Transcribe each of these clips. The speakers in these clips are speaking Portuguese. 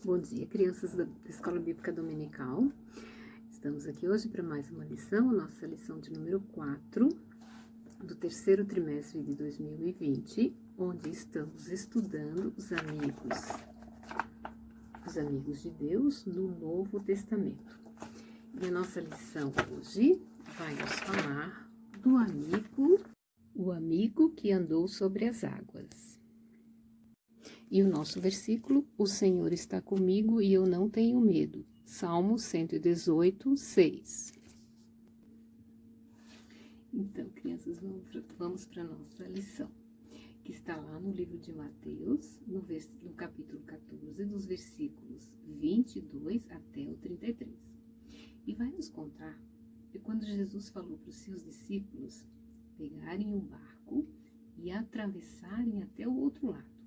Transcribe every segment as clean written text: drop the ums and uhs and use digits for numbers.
Bom dia, crianças da Escola Bíblica Dominical. Estamos aqui hoje para mais uma lição, nossa lição de número 4, do terceiro trimestre de 2020, onde estamos estudando os amigos de Deus no Novo Testamento. E a nossa lição hoje vai nos falar do o amigo que andou sobre as águas. E o nosso versículo, o Senhor está comigo e eu não tenho medo. Salmo 118, 6. Então, crianças, vamos para a nossa lição, que está lá no livro de Mateus, no capítulo 14, dos versículos 22 até o 33. E vai nos contar que quando Jesus falou para os seus discípulos pegarem um barco e atravessarem até o outro lado.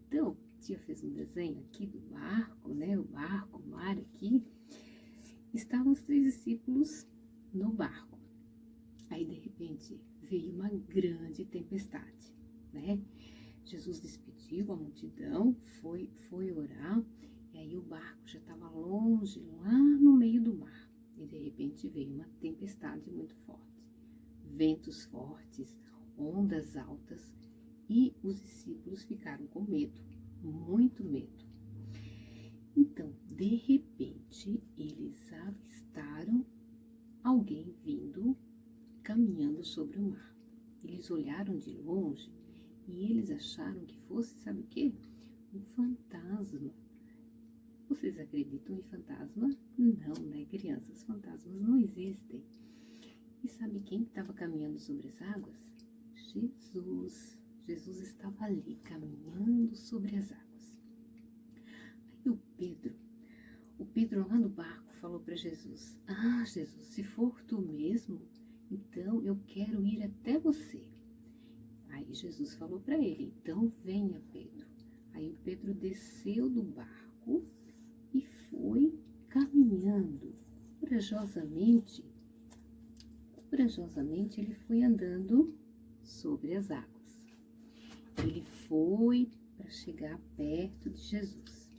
Então, a tia fez um desenho aqui do barco, né? O mar aqui. Estavam os 3 discípulos no barco. Aí, de repente, veio uma grande tempestade, né? Jesus despediu a multidão, foi orar, e aí o barco já estava longe, lá no meio do mar. E, de repente, veio uma tempestade muito forte. Ventos fortes, ondas altas, e os discípulos ficaram com medo, muito medo. Então, de repente, eles avistaram alguém vindo, caminhando sobre o mar. Eles olharam de longe e eles acharam que fosse, sabe o quê? Um fantasma. Vocês acreditam em fantasma? Não, né, crianças? Fantasmas não existem. E sabe quem estava caminhando sobre as águas? Jesus. Jesus estava ali, caminhando sobre as águas. Aí o Pedro lá no barco falou para Jesus: "Ah, Jesus, se for tu mesmo, então eu quero ir até você." Aí Jesus falou para ele: "Então venha, Pedro." Aí o Pedro desceu do barco e foi caminhando corajosamente ele foi andando sobre as águas. Ele foi para chegar perto de Jesus.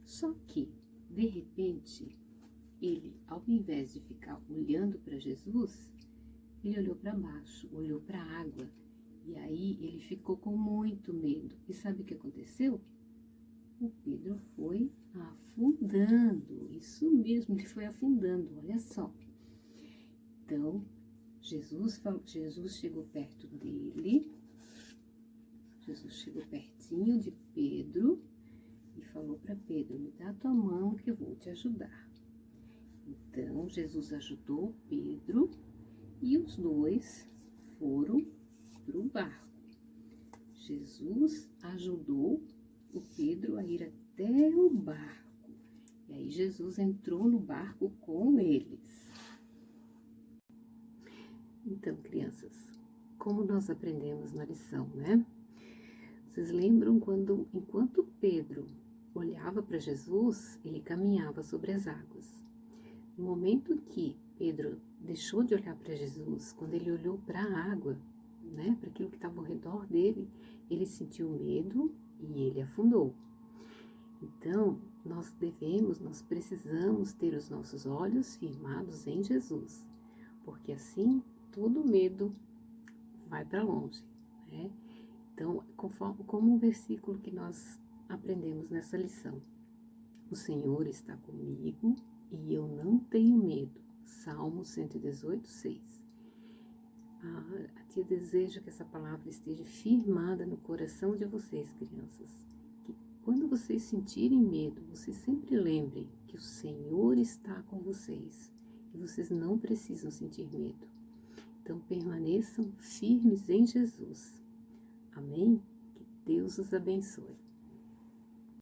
Só que, de repente, ele, ao invés de ficar olhando para Jesus, ele olhou para baixo, olhou para a água. E aí ele ficou com muito medo. E sabe o que aconteceu? O Pedro foi afundando. Isso mesmo, ele foi afundando, olha só. Então, Jesus chegou perto dele. Jesus chegou pertinho de Pedro e falou para Pedro: "Me dá a tua mão que eu vou te ajudar." Então, Jesus ajudou Pedro e os dois foram para o barco. Jesus ajudou o Pedro a ir até o barco. E aí Jesus entrou no barco com eles. Então, crianças, como nós aprendemos na lição, né? Vocês lembram enquanto Pedro olhava para Jesus, ele caminhava sobre as águas. No momento que Pedro deixou de olhar para Jesus, quando ele olhou para a água, né, para aquilo que estava ao redor dele, ele sentiu medo e ele afundou. Então, nós precisamos ter os nossos olhos firmados em Jesus, porque assim todo medo vai para longe, né? Então, como o versículo que nós aprendemos nessa lição: "O Senhor está comigo e eu não tenho medo." Salmo 118, 6. A tia deseja que essa palavra esteja firmada no coração de vocês, crianças. Que quando vocês sentirem medo, vocês sempre lembrem que o Senhor está com vocês e vocês não precisam sentir medo. Então, permaneçam firmes em Jesus. Amém? Que Deus os abençoe.